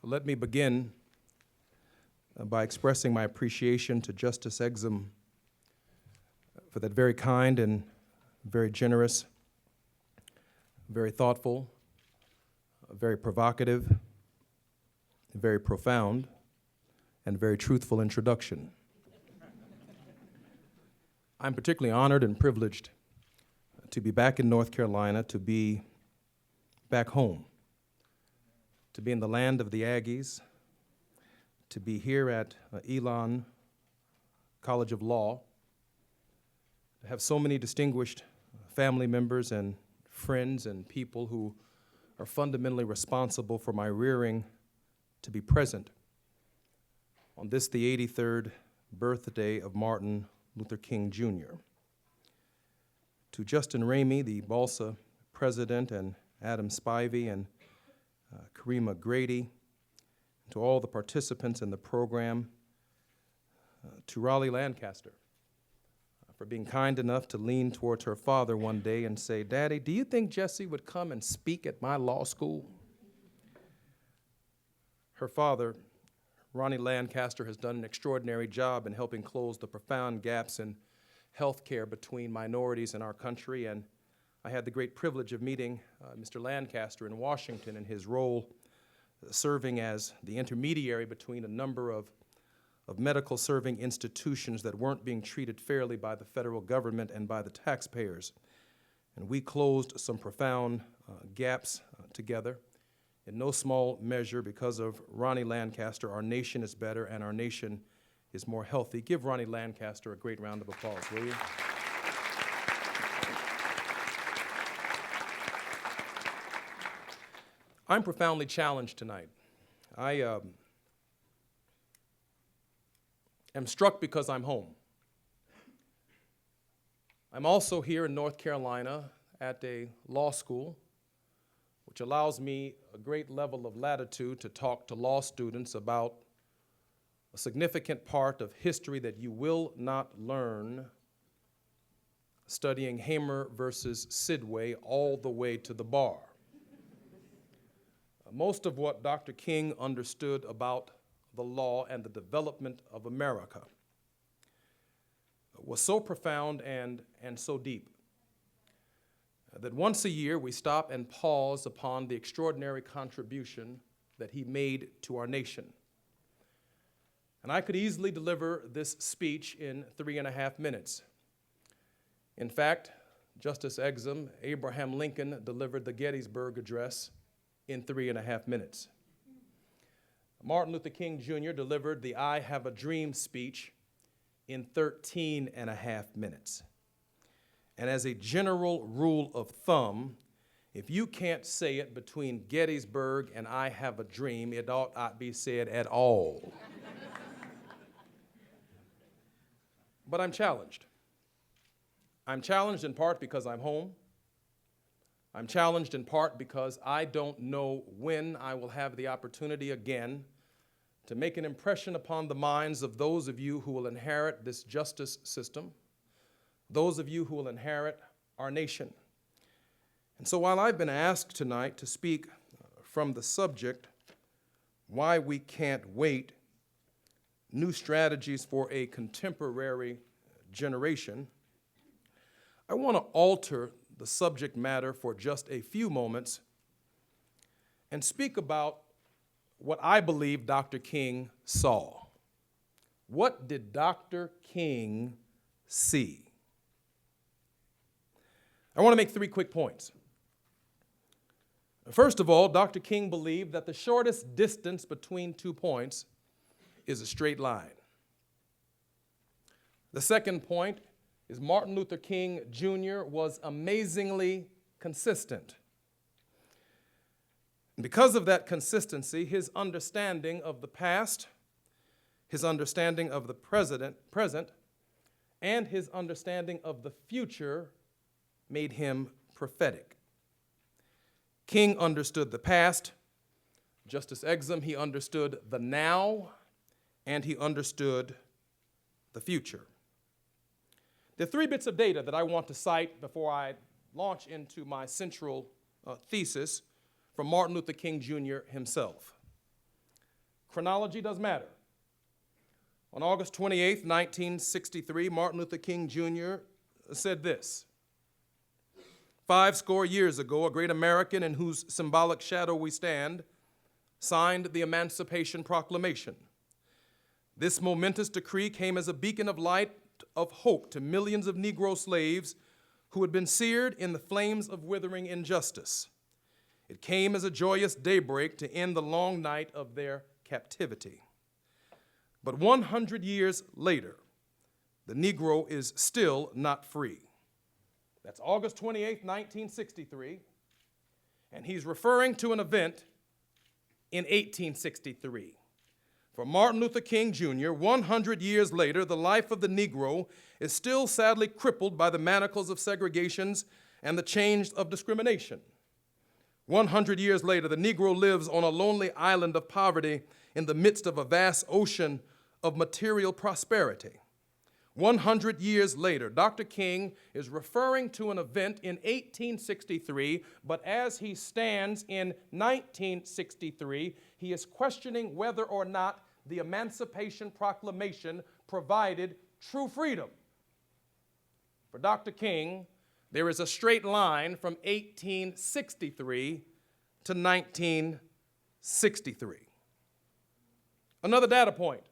Let me begin by expressing my appreciation to Justice Exum for that very kind and very generous, very thoughtful, very provocative, very profound, and very truthful introduction. I'm particularly honored and privileged to be back in North Carolina, to be back home, to be in the land of the Aggies, to be here at Elon College of Law, to have so many distinguished family members and friends and people who are fundamentally responsible for my rearing to be present on this, the 83rd birthday of Martin Luther King, Jr. To Justin Ramey, the BALSA president, and Adam Spivey and Karima Grady, to all the participants in the program, to Raleigh Lancaster for being kind enough to lean towards her father one day and say, "Daddy, do you think Jesse would come and speak at my law school?" Her father, Ronnie Lancaster, has done an extraordinary job in helping close the profound gaps in health care between minorities in our country, and I had the great privilege of meeting Mr. Lancaster in Washington in his role serving as the intermediary between a number of medical serving institutions that weren't being treated fairly by the federal government and by the taxpayers. And we closed some profound gaps together. In no small measure, because of Ronnie Lancaster, our nation is better and our nation is more healthy. Give Ronnie Lancaster a great round of applause, will you? I'm profoundly challenged tonight. I am struck because I'm home. I'm also here in North Carolina at a law school, which allows me a great level of latitude to talk to law students about a significant part of history that you will not learn studying Hamer versus Sidway all the way to the bar. Most of what Dr. King understood about the law and the development of America was so profound and so deep that once a year we stop and pause upon the extraordinary contribution that he made to our nation. And I could easily deliver this speech in 3.5 minutes. In fact, Justice Exum, Abraham Lincoln delivered the Gettysburg Address in 3.5 minutes. Martin Luther King, Jr. delivered the I Have a Dream speech in 13.5 minutes. And as a general rule of thumb, if you can't say it between Gettysburg and I Have a Dream, it ought not be said at all. But I'm challenged. I'm challenged in part because I'm home. I'm challenged in part because I don't know when I will have the opportunity again to make an impression upon the minds of those of you who will inherit this justice system, those of you who will inherit our nation. And so while I've been asked tonight to speak from the subject, Why We Can't Wait, New Strategies for a Contemporary Generation, I want to alter the subject matter for just a few moments and speak about what I believe Dr. King saw. What did Dr. King see? I want to make 3 quick points. First of all, Dr. King believed that the shortest distance between 2 points is a straight line. The second point is Martin Luther King, Jr. was amazingly consistent. And because of that consistency, his understanding of the past, his understanding of the present, and his understanding of the future made him prophetic. King understood the past. Justice Exum, he understood the now, and he understood the future. There are 3 bits of data that I want to cite before I launch into my central thesis from Martin Luther King, Jr. himself. Chronology does matter. On August 28, 1963, Martin Luther King Jr. said this: 50 years ago, a great American in whose symbolic shadow we stand signed the Emancipation Proclamation. This momentous decree came as a beacon of light of hope to millions of Negro slaves who had been seared in the flames of withering injustice. It came as a joyous daybreak to end the long night of their captivity. But 100 years later, the Negro is still not free. That's August 28, 1963, and he's referring to an event in 1863. For Martin Luther King Jr., 100 years later, the life of the Negro is still sadly crippled by the manacles of segregations and the chains of discrimination. 100 years later, the Negro lives on a lonely island of poverty in the midst of a vast ocean of material prosperity. 100 years later, Dr. King is referring to an event in 1863, but as he stands in 1963, he is questioning whether or not the Emancipation Proclamation provided true freedom. For Dr. King, there is a straight line from 1863 to 1963. Another data point,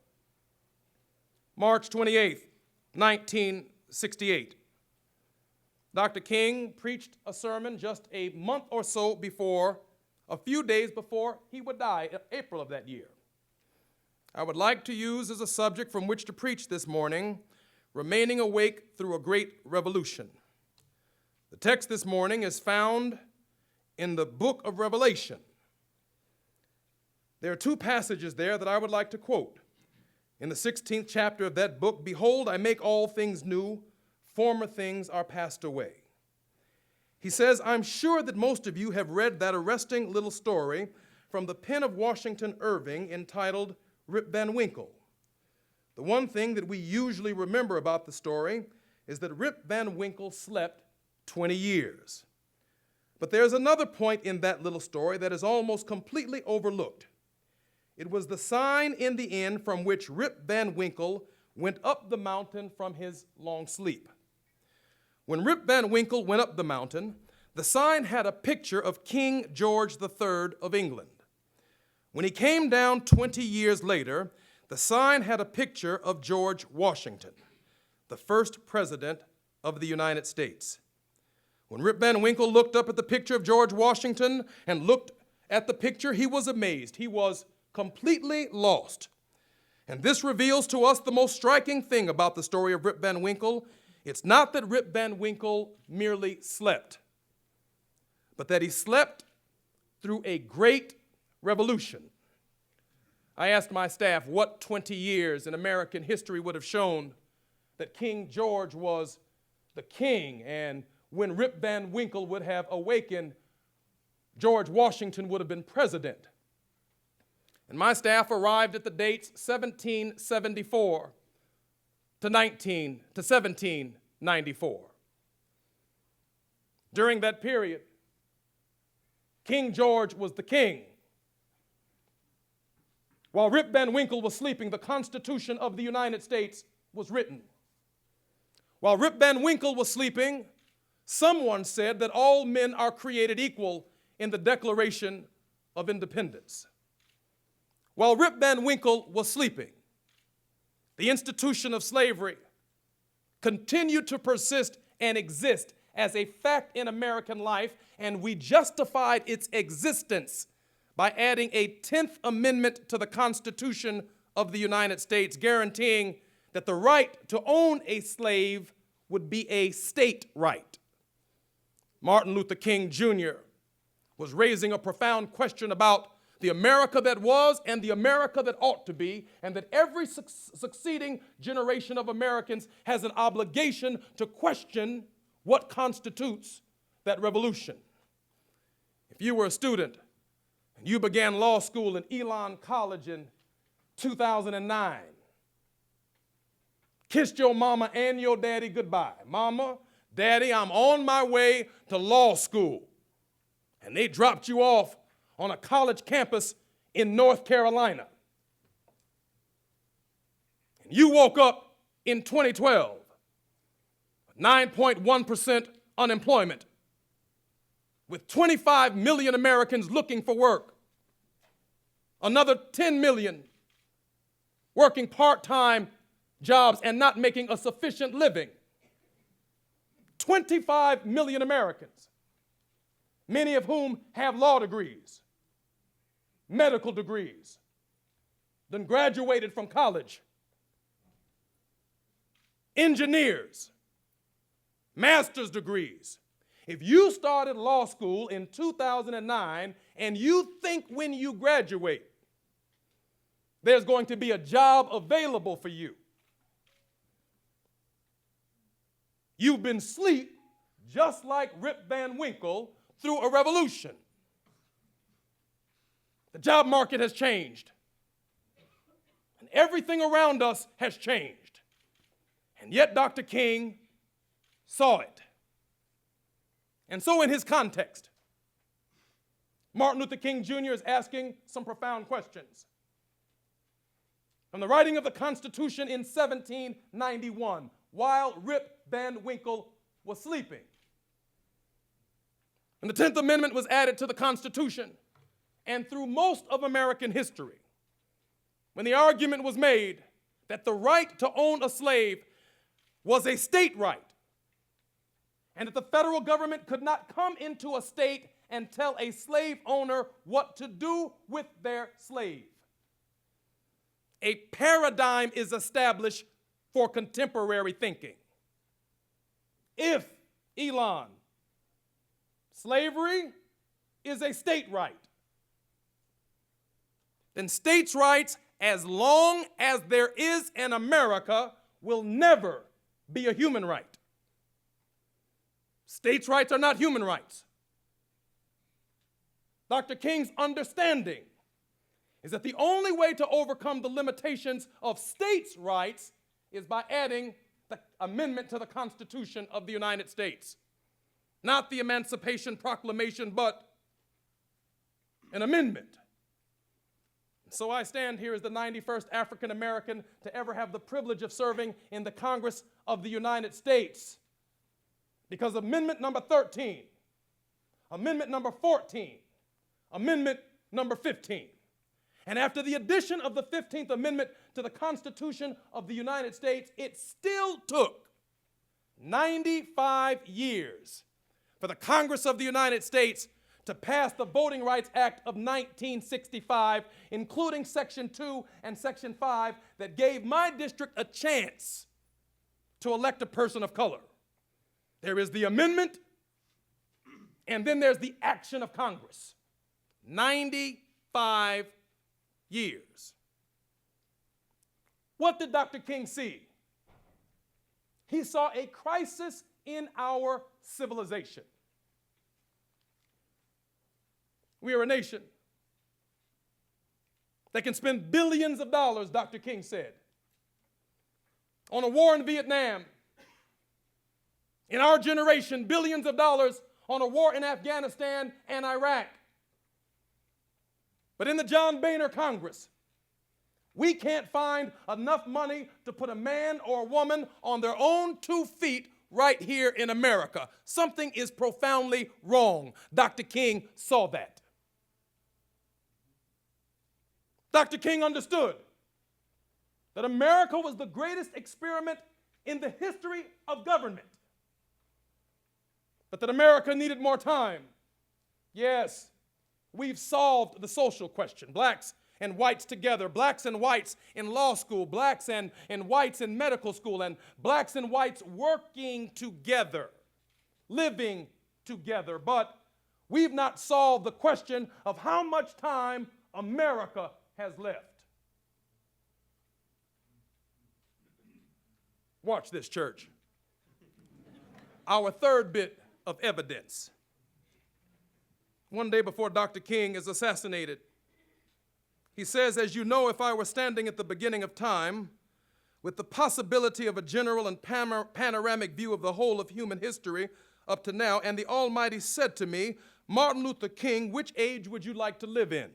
March 28, 1968. Dr. King preached a sermon just a month or so before, a few days before he would die, in April of that year. I would like to use as a subject from which to preach this morning, remaining awake through a great revolution. The text this morning is found in the book of Revelation. There are two passages there that I would like to quote. In the 16th chapter of that book, "Behold, I make all things new, former things are passed away." He says, "I'm sure that most of you have read that arresting little story from the pen of Washington Irving entitled Rip Van Winkle. The one thing that we usually remember about the story is that Rip Van Winkle slept 20 years. But there's another point in that little story that is almost completely overlooked. It was the sign in the end from which Rip Van Winkle went up the mountain from his long sleep. When Rip Van Winkle went up the mountain, the sign had a picture of King George III of England. When he came down 20 years later, the sign had a picture of George Washington, the first president of the United States. When Rip Van Winkle looked up at the picture of George Washington and looked at the picture, he was amazed. He was completely lost. And this reveals to us the most striking thing about the story of Rip Van Winkle. It's not that Rip Van Winkle merely slept, but that he slept through a great revolution. I asked my staff what 20 years in American history would have shown that King George was the king, and when Rip Van Winkle would have awakened, George Washington would have been president. And my staff arrived at the dates 1774 to 1794. During that period, King George was the king. While Rip Van Winkle was sleeping, the Constitution of the United States was written. While Rip Van Winkle was sleeping, someone said that all men are created equal in the Declaration of Independence. While Rip Van Winkle was sleeping, the institution of slavery continued to persist and exist as a fact in American life, and we justified its existence by adding a 10th Amendment to the Constitution of the United States, guaranteeing that the right to own a slave would be a state right. Martin Luther King Jr. was raising a profound question about the America that was and the America that ought to be, and that every succeeding generation of Americans has an obligation to question what constitutes that revolution. If you were a student and you began law school in Elon College in 2009, kissed your mama and your daddy goodbye. Mama, daddy, I'm on my way to law school. And they dropped you off on a college campus in North Carolina. You woke up in 2012, 9.1% unemployment, with 25 million Americans looking for work, another 10 million working part-time jobs and not making a sufficient living. 25 million Americans, many of whom have law degrees, medical degrees, then graduated from college, engineers, master's degrees. If you started law school in 2009 and you think when you graduate there's going to be a job available for you, you've been asleep just like Rip Van Winkle through a revolution. The job market has changed. And everything around us has changed. And yet Dr. King saw it. And so in his context, Martin Luther King Jr. is asking some profound questions. From the writing of the Constitution in 1791, while Rip Van Winkle was sleeping, and the 10th Amendment was added to the Constitution, and through most of American history, when the argument was made that the right to own a slave was a state right, and that the federal government could not come into a state and tell a slave owner what to do with their slave, a paradigm is established for contemporary thinking. If, Elon, slavery is a state right, then states' rights, as long as there is an America, will never be a human right. States' rights are not human rights. Dr. King's understanding is that the only way to overcome the limitations of states' rights is by adding the amendment to the Constitution of the United States. Not the Emancipation Proclamation, but an amendment. So I stand here as the 91st African American to ever have the privilege of serving in the Congress of the United States. Because Amendment number 13, Amendment number 14, Amendment number 15, and after the addition of the 15th Amendment to the Constitution of the United States, it still took 95 years for the Congress of the United States to pass the Voting Rights Act of 1965, including Section 2 and Section 5, that gave my district a chance to elect a person of color. There is the amendment, and then there's the action of Congress. 95 years. What did Dr. King see? He saw a crisis in our civilization. We are a nation that can spend billions of dollars, Dr. King said, on a war in Vietnam. In our generation, billions of dollars on a war in Afghanistan and Iraq. But in the John Boehner Congress, we can't find enough money to put a man or a woman on their own 2 feet right here in America. Something is profoundly wrong. Dr. King saw that. Dr. King understood that America was the greatest experiment in the history of government, but that America needed more time. Yes, we've solved the social question. Blacks and whites together, blacks and whites in law school, blacks and whites in medical school, and blacks and whites working together, living together. But we've not solved the question of how much time America has left. Watch this, church. Our third bit of evidence. One day before Dr. King is assassinated, he says, "As you know, if I were standing at the beginning of time, with the possibility of a general and panoramic view of the whole of human history up to now, and the Almighty said to me, 'Martin Luther King, which age would you like to live in?'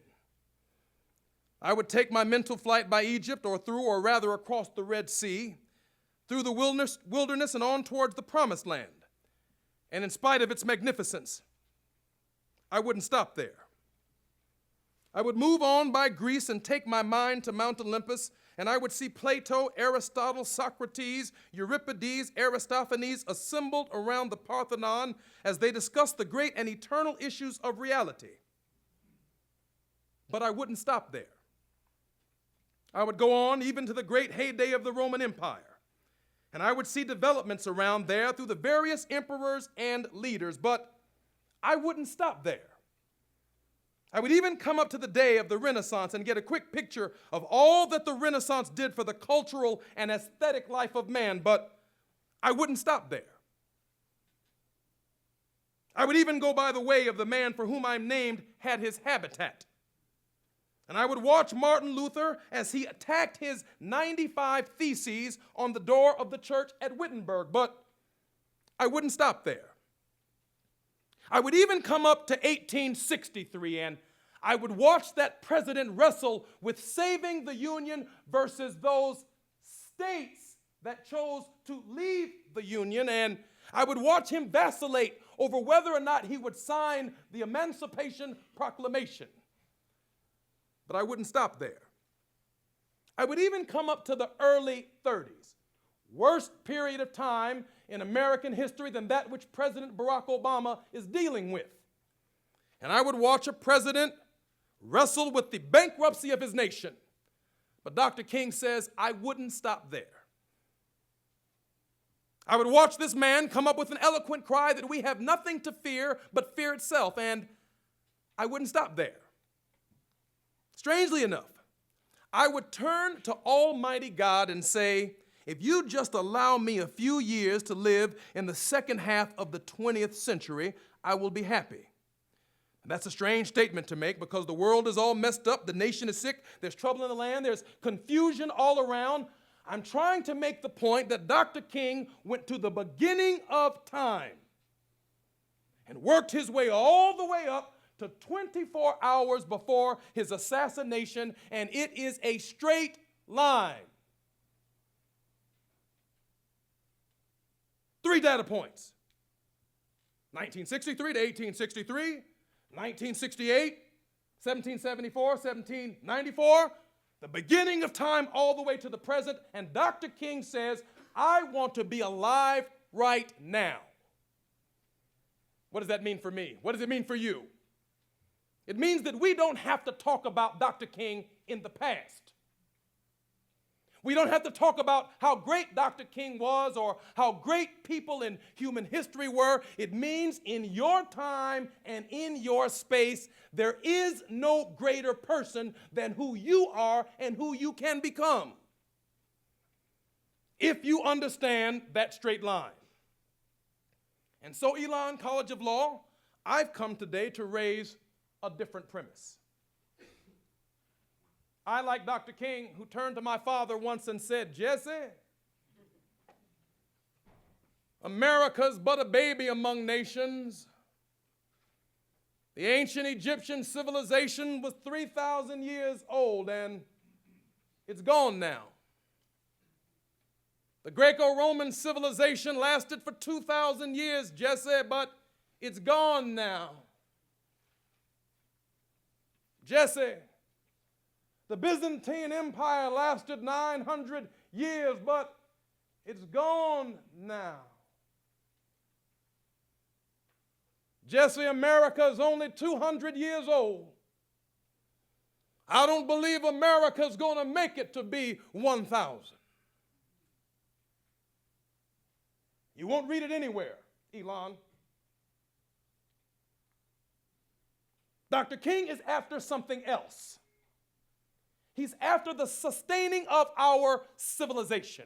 I would take my mental flight by Egypt or through, or rather across the Red Sea, through the wilderness and on towards the Promised Land. And in spite of its magnificence, I wouldn't stop there. I would move on by Greece and take my mind to Mount Olympus, and I would see Plato, Aristotle, Socrates, Euripides, Aristophanes assembled around the Parthenon as they discussed the great and eternal issues of reality. But I wouldn't stop there. I would go on even to the great heyday of the Roman Empire, and I would see developments around there through the various emperors and leaders, but I wouldn't stop there. I would even come up to the day of the Renaissance and get a quick picture of all that the Renaissance did for the cultural and aesthetic life of man, but I wouldn't stop there. I would even go by the way of the man for whom I'm named had his habitat. And I would watch Martin Luther as he attacked his 95 theses on the door of the church at Wittenberg, but I wouldn't stop there. I would even come up to 1863 and I would watch that president wrestle with saving the Union versus those states that chose to leave the Union, and I would watch him vacillate over whether or not he would sign the Emancipation Proclamation. But I wouldn't stop there. I would even come up to the early 30s, worst period of time in American history than that which President Barack Obama is dealing with. And I would watch a president wrestle with the bankruptcy of his nation. But Dr. King says, I wouldn't stop there. I would watch this man come up with an eloquent cry that we have nothing to fear but fear itself, and I wouldn't stop there. Strangely enough, I would turn to Almighty God and say, if you just allow me a few years to live in the second half of the 20th century, I will be happy. That's a strange statement to make because the world is all messed up, the nation is sick, there's trouble in the land, there's confusion all around. I'm trying to make the point that Dr. King went to the beginning of time and worked his way all the way up to 24 hours before his assassination, and it is a straight line. 3 data points. 1963 to 1863, 1968, 1774, 1794, the beginning of time all the way to the present, and Dr. King says, I want to be alive right now. What does that mean for me? What does it mean for you? It means that we don't have to talk about Dr. King in the past. We don't have to talk about how great Dr. King was or how great people in human history were. It means in your time and in your space, there is no greater person than who you are and who you can become, if you understand that straight line. And so, Elon College of Law, I've come today to raise a different premise. I, like Dr. King, who turned to my father once and said, Jesse, America's but a baby among nations. The ancient Egyptian civilization was 3,000 years old, and it's gone now. The Greco-Roman civilization lasted for 2,000 years, Jesse, but it's gone now. Jesse, the Byzantine Empire lasted 900 years, but it's gone now. Jesse, America is only 200 years old. I don't believe America's going to make it to be 1,000. You won't read it anywhere, Elon. Dr. King is after something else. He's after the sustaining of our civilization.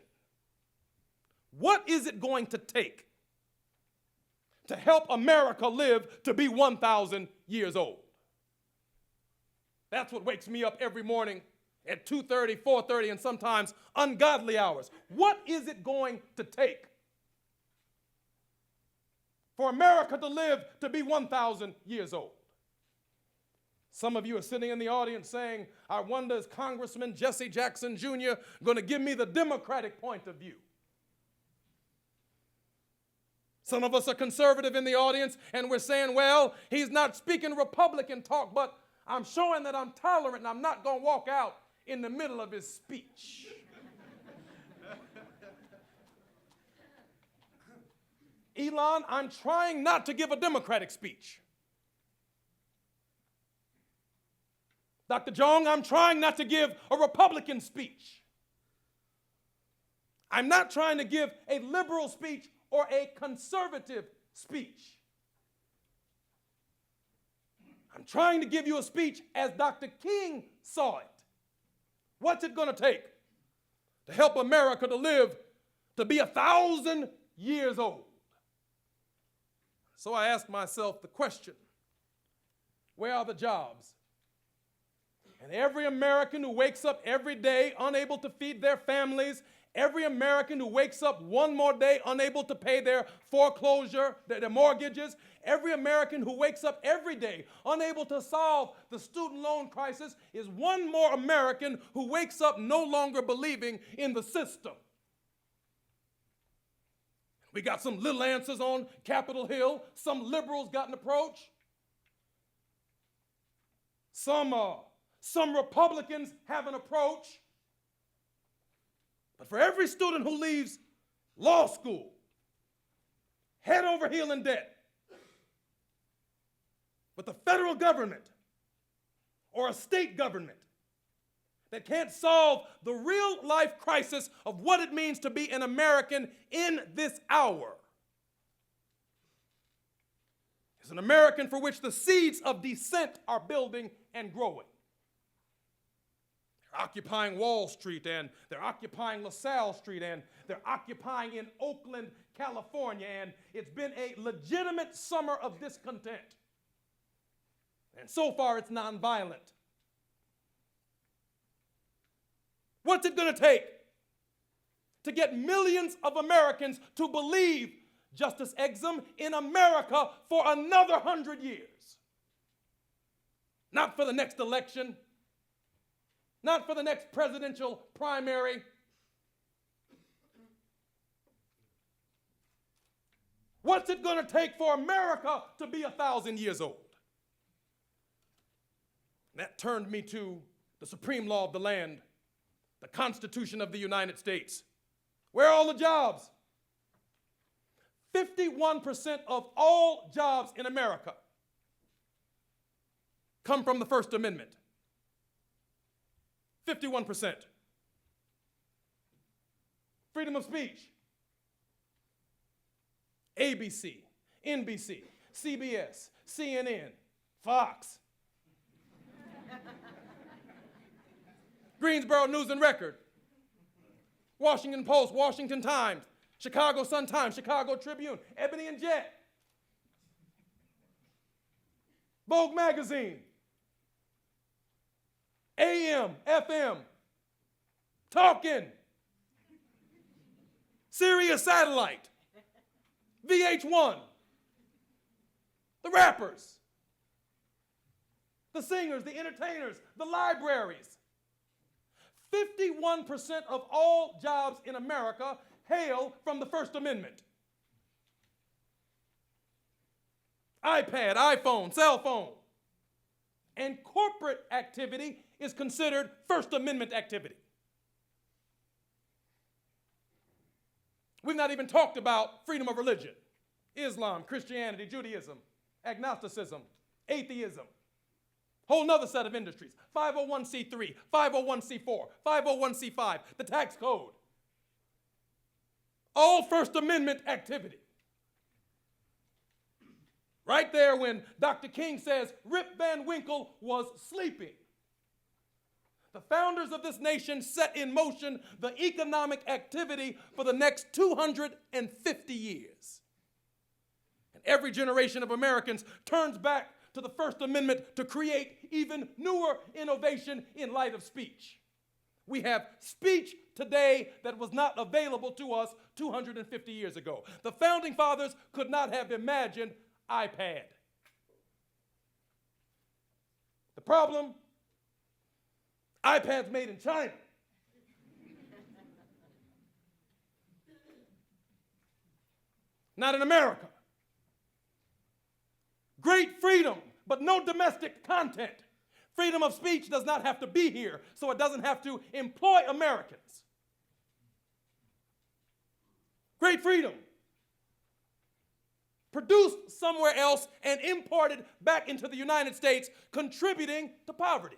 What is it going to take to help America live to be 1,000 years old? That's what wakes me up every morning at 2:30, 4:30, and sometimes ungodly hours. What is it going to take for America to live to be 1,000 years old? Some of you are sitting in the audience saying, I wonder, is Congressman Jesse Jackson Jr. going to give me the Democratic point of view? Some of us are conservative in the audience, and we're saying, well, he's not speaking Republican talk, but I'm showing that I'm tolerant, and I'm not going to walk out in the middle of his speech. Elon, I'm trying not to give a Democratic speech. Dr. Jong, I'm trying not to give a Republican speech. I'm not trying to give a liberal speech or a conservative speech. I'm trying to give you a speech as Dr. King saw it. What's it going to take to help America to live to be 1,000 years old? So I asked myself the question, where are the jobs? And every American who wakes up every day unable to feed their families, every American who wakes up one more day unable to pay their foreclosure, their mortgages, every American who wakes up every day unable to solve the student loan crisis is one more American who wakes up no longer believing in the system. We got some little answers on Capitol Hill. Some liberals got an approach. Some Republicans have an approach. But for every student who leaves law school, head over heel in debt, with the federal government or a state government that can't solve the real life crisis of what it means to be an American in this hour, is an American for which the seeds of dissent are building and growing. Occupying Wall Street, and they're occupying LaSalle Street, and they're occupying in Oakland, California, and it's been a legitimate summer of discontent. And so far, it's nonviolent. What's it going to take to get millions of Americans to believe, Justice Exum, in America for another 100 years? Not for the next election, not for the next presidential primary. What's it going to take for America to be 1,000 years old? That turned me to the supreme law of the land, the Constitution of the United States. Where are all the jobs? 51% of all jobs in America come from the First Amendment. 51%. Freedom of speech. ABC, NBC, CBS, CNN, Fox. Greensboro News and Record. Washington Post, Washington Times, Chicago Sun-Times, Chicago Tribune, Ebony and Jet. Vogue Magazine. AM, FM, Talkin', Sirius Satellite, VH1, the rappers, the singers, the entertainers, the libraries. 51% of all jobs in America hail from the First Amendment. iPad, iPhone, cell phone. And corporate activity is considered First Amendment activity. We've not even talked about freedom of religion. Islam, Christianity, Judaism, agnosticism, atheism. Whole nother set of industries. 501c3, 501c4, 501c5, the tax code. All First Amendment activity. Right there when Dr. King says Rip Van Winkle was sleeping. The founders of this nation set in motion the economic activity for the next 250 years. And every generation of Americans turns back to the First Amendment to create even newer innovation in light of speech. We have speech today that was not available to us 250 years ago. The Founding Fathers could not have imagined iPad. The problem? iPads made in China. Not in America. Great freedom, but no domestic content. Freedom of speech does not have to be here, so it doesn't have to employ Americans. Great freedom. Produced somewhere else and imported back into the United States, contributing to poverty.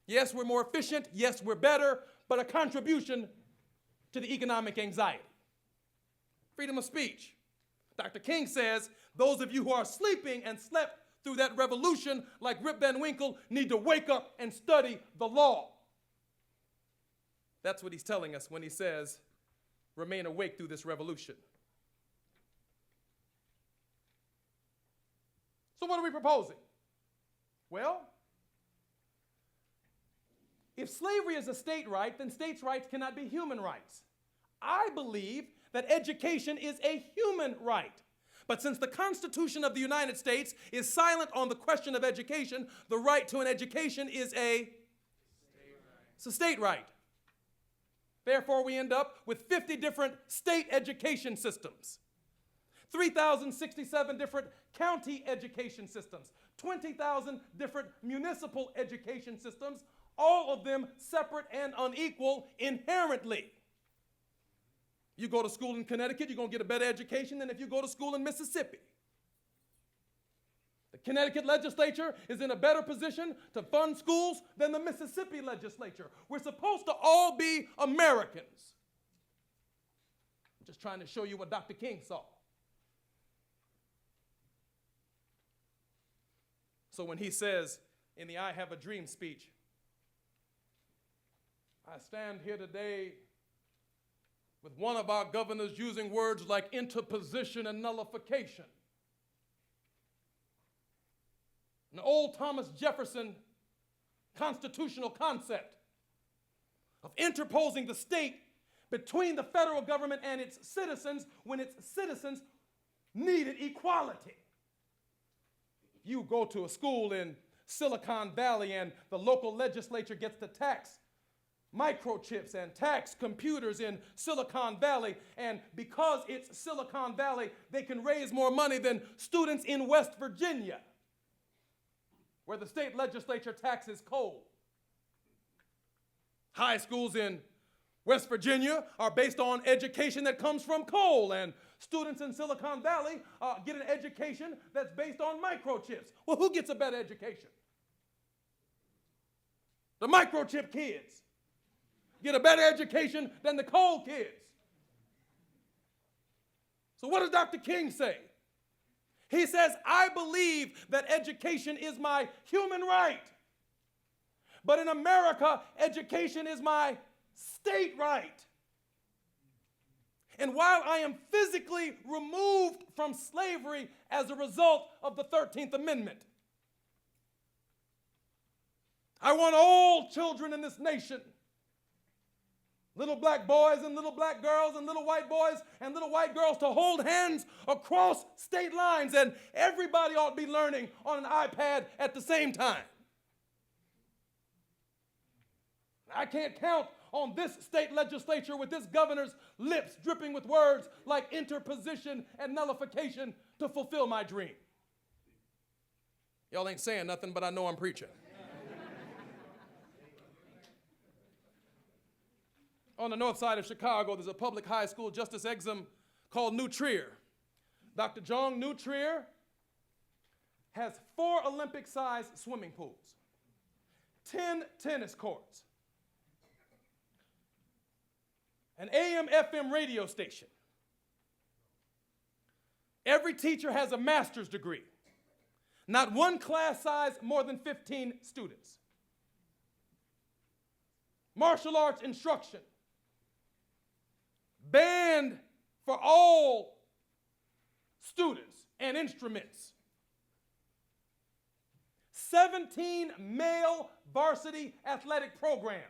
Yes, we're more efficient. Yes, we're better, but a contribution to the economic anxiety. Freedom of speech. Dr. King says, those of you who are sleeping and slept through that revolution, like Rip Van Winkle, need to wake up and study the law. That's what he's telling us when he says, remain awake through this revolution. So what are we proposing? Well, if slavery is a state right, then states' rights cannot be human rights. I believe that education is a human right. But since the Constitution of the United States is silent on the question of education, the right to an education is a state right. Therefore, we end up with 50 different state education systems, 3,067 different county education systems, 20,000 different municipal education systems, all of them separate and unequal inherently. You go to school in Connecticut, you're going to get a better education than if you go to school in Mississippi. The Connecticut legislature is in a better position to fund schools than the Mississippi legislature. We're supposed to all be Americans. I'm just trying to show you what Dr. King saw. So when he says in the I Have a Dream speech, I stand here today with one of our governors using words like interposition and nullification. An old Thomas Jefferson constitutional concept of interposing the state between the federal government and its citizens when its citizens needed equality. You go to a school in Silicon Valley and the local legislature gets to tax microchips and tax computers in Silicon Valley, and because it's Silicon Valley, they can raise more money than students in West Virginia, where the state legislature taxes coal. High schools in West Virginia are based on education that comes from coal, and students in Silicon Valley get an education that's based on microchips. Well, who gets a better education? The microchip kids get a better education than the coal kids. So what does Dr. King say? He says, I believe that education is my human right. But in America, education is my state right. And while I am physically removed from slavery as a result of the 13th Amendment, I want all children in this nation, little black boys and little black girls and little white boys and little white girls, to hold hands across state lines, and everybody ought to be learning on an iPad at the same time. I can't count on this state legislature with this governor's lips dripping with words like interposition and nullification to fulfill my dream. Y'all ain't saying nothing, but I know I'm preaching. On the north side of Chicago, there's a public high school, Justice Exum, called New Trier. Dr. Jong New Trier has 4 Olympic-sized swimming pools, 10 tennis courts, an AM/FM radio station. Every teacher has a master's degree. Not one class size more than 15 students. Martial arts instruction. Band for all students and instruments. 17 male varsity athletic programs.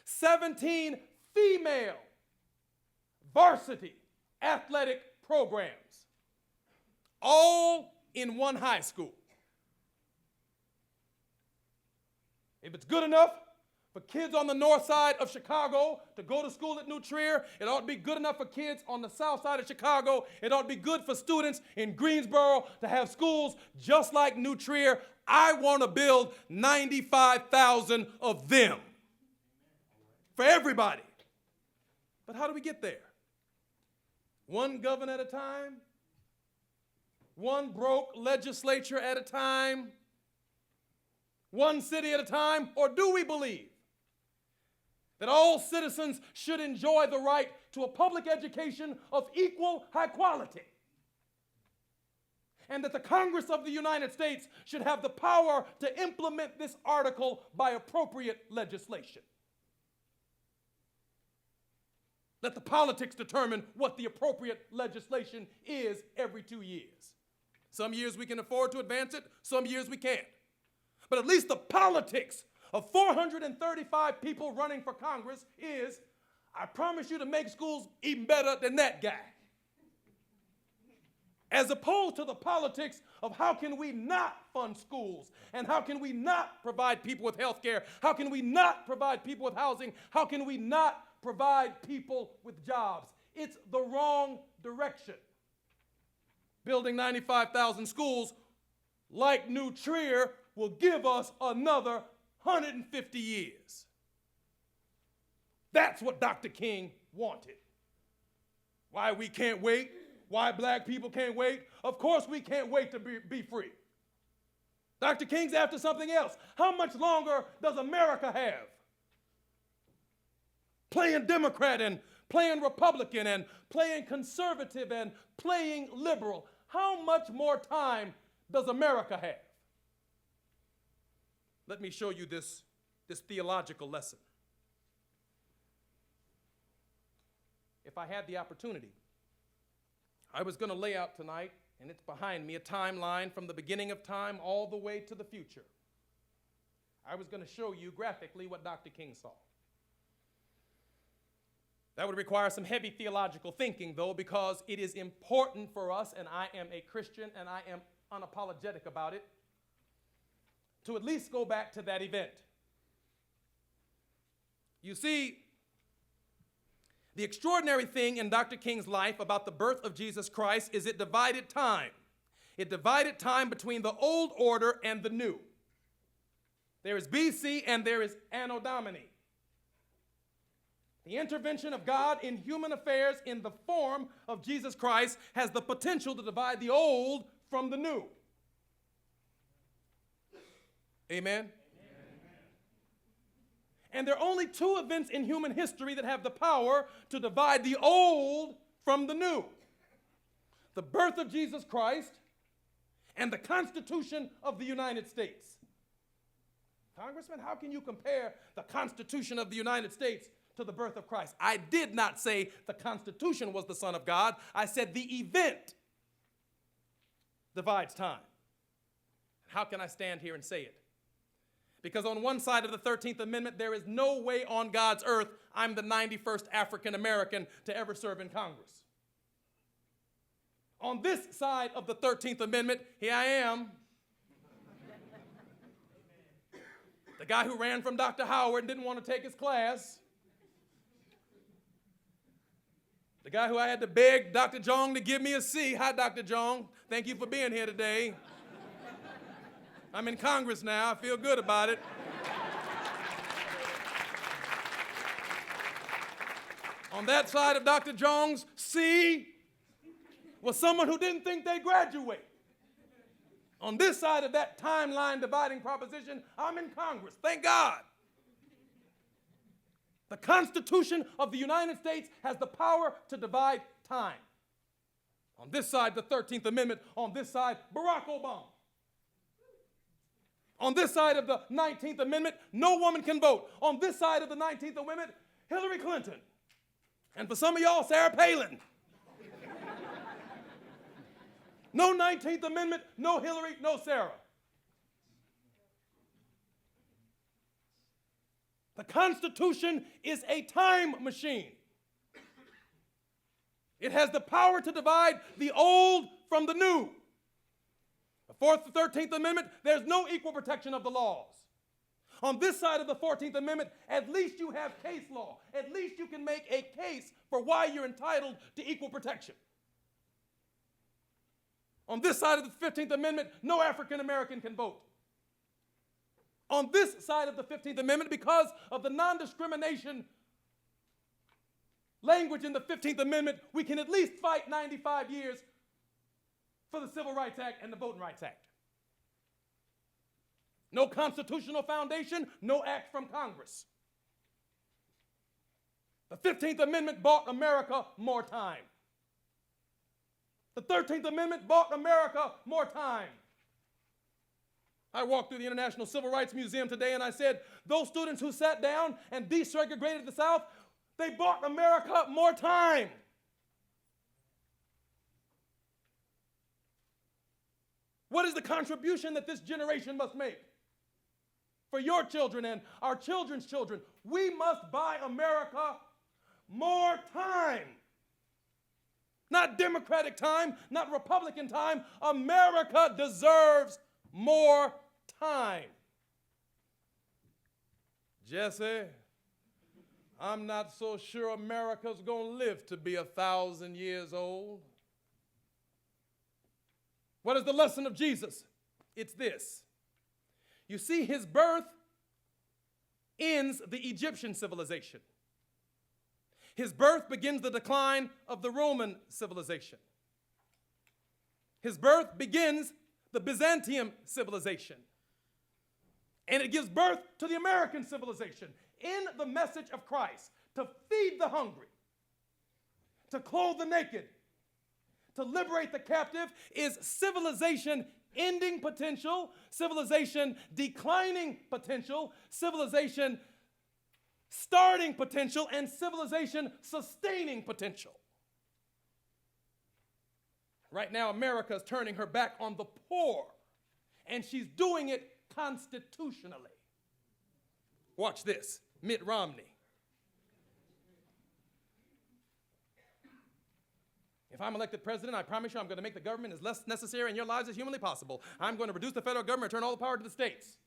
17 female varsity athletic programs. All in one high school. If it's good enough for kids on the north side of Chicago to go to school at New Trier, it ought to be good enough for kids on the south side of Chicago. It ought to be good for students in Greensboro to have schools just like New Trier. I want to build 95,000 of them for everybody. But how do we get there? One governor at a time? One broke legislature at a time? One city at a time? Or do we believe that all citizens should enjoy the right to a public education of equal high quality? And that the Congress of the United States should have the power to implement this article by appropriate legislation? Let the politics determine what the appropriate legislation is every 2 years. Some years we can afford to advance it, some years we can't. But at least the politics of 435 people running for Congress is, I promise you to make schools even better than that guy. As opposed to the politics of how can we not fund schools, and how can we not provide people with health care, how can we not provide people with housing, how can we not provide people with jobs. It's the wrong direction. Building 95,000 schools like New Trier will give us another 150 years. That's what Dr. King wanted. Why we can't wait? Why black people can't wait? Of course we can't wait to be free. Dr. King's after something else. How much longer does America have? Playing Democrat and playing Republican and playing conservative and playing liberal. How much more time does America have? Let me show you this theological lesson. If I had the opportunity, I was going to lay out tonight, and it's behind me, a timeline from the beginning of time all the way to the future. I was going to show you graphically what Dr. King saw. That would require some heavy theological thinking, though, because it is important for us, and I am a Christian, and I am unapologetic about it, to at least go back to that event. You see, the extraordinary thing in Dr. King's life about the birth of Jesus Christ is it divided time. It divided time between the old order and the new. There is BC and there is Anno Domini. The intervention of God in human affairs in the form of Jesus Christ has the potential to divide the old from the new. Amen? Amen. And there are only two events in human history that have the power to divide the old from the new. The birth of Jesus Christ and the Constitution of the United States. Congressman, how can you compare the Constitution of the United States to the birth of Christ? I did not say the Constitution was the Son of God. I said the event divides time. How can I stand here and say it? Because on one side of the 13th Amendment, there is no way on God's earth I'm the 91st African American to ever serve in Congress. On this side of the 13th Amendment, here I am. The guy who ran from Dr. Howard and didn't want to take his class. The guy who I had to beg Dr. Jong to give me a C. Hi, Dr. Jong. Thank you for being here today. I'm in Congress now. I feel good about it. On that side of Dr. Jong's C was someone who didn't think they'd graduate. On this side of that timeline dividing proposition, I'm in Congress. Thank God. The Constitution of the United States has the power to divide time. On this side, the 13th Amendment. On this side, Barack Obama. On this side of the 19th Amendment, no woman can vote. On this side of the 19th Amendment, Hillary Clinton. And for some of y'all, Sarah Palin. No 19th Amendment, no Hillary, no Sarah. The Constitution is a time machine. It has the power to divide the old from the new. Fourth, the 13th Amendment, there's no equal protection of the laws. On this side of the 14th Amendment, at least you have case law. At least you can make a case for why you're entitled to equal protection. On this side of the 15th Amendment, no African American can vote. On this side of the 15th Amendment, because of the non-discrimination language in the 15th Amendment, we can at least fight 95 years for the Civil Rights Act and the Voting Rights Act. No constitutional foundation, no act from Congress. The 15th Amendment bought America more time. The 13th Amendment bought America more time. I walked through the International Civil Rights Museum today and I said, those students who sat down and desegregated the South, they bought America more time. What is the contribution that this generation must make? For your children and our children's children, we must buy America more time. Not Democratic time, not Republican time. America deserves more time. Jesse, I'm not so sure America's going to live to be 1,000 years old. What is the lesson of Jesus? It's this. You see, his birth ends the Egyptian civilization. His birth begins the decline of the Roman civilization. His birth begins the Byzantium civilization. And it gives birth to the American civilization in the message of Christ, to feed the hungry, to clothe the naked, to liberate the captive. Is civilization ending potential, civilization declining potential, civilization starting potential, and civilization sustaining potential. Right now, America is turning her back on the poor, and she's doing it constitutionally. Watch this, Mitt Romney. If I'm elected president, I promise you I'm going to make the government as less necessary in your lives as humanly possible. I'm going to reduce the federal government and turn all the power to the states.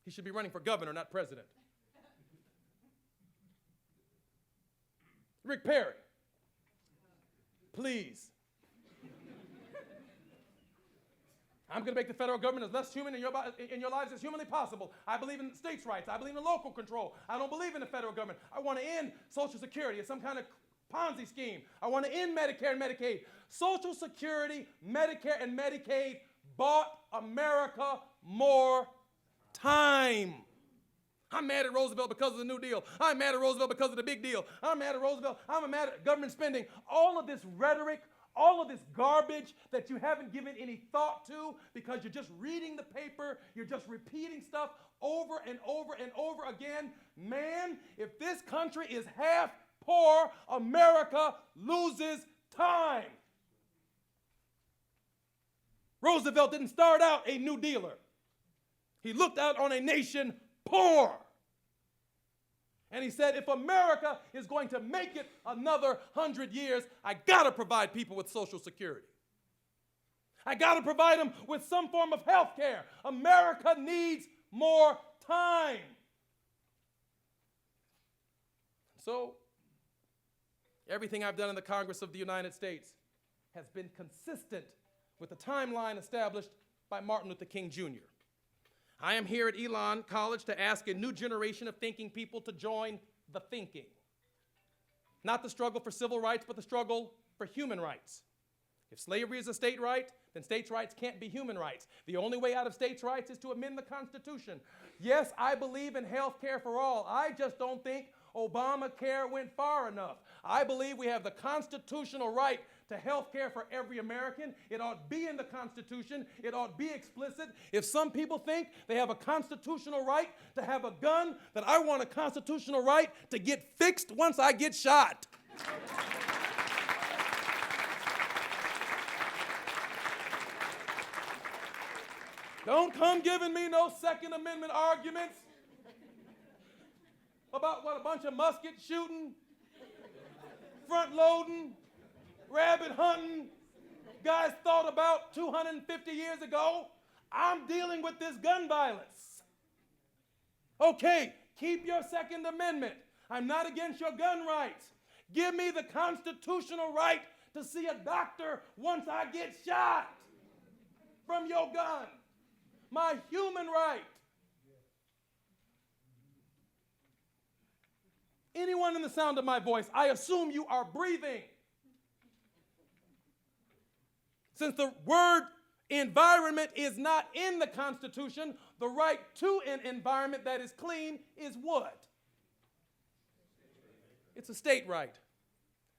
He should be running for governor, not president. Rick Perry, please. I'm going to make the federal government as less human in your lives as humanly possible. I believe in states' rights. I believe in local control. I don't believe in the federal government. I want to end Social Security as some kind of Ponzi scheme. I want to end Medicare and Medicaid. Social Security, Medicare, and Medicaid bought America more time. I'm mad at Roosevelt because of the New Deal. I'm mad at Roosevelt because of the Big Deal. I'm mad at Roosevelt. I'm mad at government spending. All of this rhetoric, all of this garbage that you haven't given any thought to because you're just reading the paper, you're just repeating stuff over and over and over again. Man, if this country is half poor, America loses time. Roosevelt didn't start out a New Dealer. He looked out on a nation poor. And he said, if America is going to make it another 100 years, I gotta provide people with Social Security. I gotta provide them with some form of health care. America needs more time. So, everything I've done in the Congress of the United States has been consistent with the timeline established by Martin Luther King Jr. I am here at Elon College to ask a new generation of thinking people to join the thinking. Not the struggle for civil rights, but the struggle for human rights. If slavery is a state right, then states' rights can't be human rights. The only way out of states' rights is to amend the Constitution. Yes, I believe in health care for all. I just don't think Obamacare went far enough. I believe we have the constitutional right to health care for every American. It ought to be in the Constitution. It ought to be explicit. If some people think they have a constitutional right to have a gun, then I want a constitutional right to get fixed once I get shot. Don't come giving me no Second Amendment arguments about what a bunch of musket shooting, front loading, rabbit hunting, guys thought about 250 years ago. I'm dealing with this gun violence. Okay, keep your Second Amendment. I'm not against your gun rights. Give me the constitutional right to see a doctor once I get shot from your gun. My human right. Anyone in the sound of my voice, I assume you are breathing. Since the word environment is not in the Constitution, the right to an environment that is clean is what? It's a state right.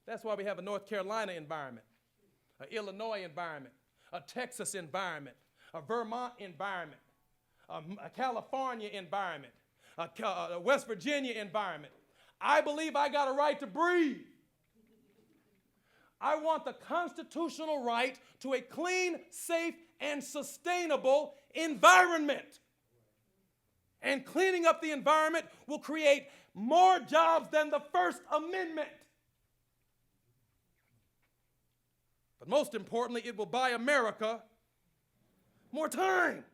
That's why we have a North Carolina environment, an Illinois environment, a Texas environment, a Vermont environment, a California environment, a West Virginia environment. I believe I got a right to breathe. I want the constitutional right to a clean, safe, and sustainable environment. And cleaning up the environment will create more jobs than the First Amendment. But most importantly, it will buy America more time.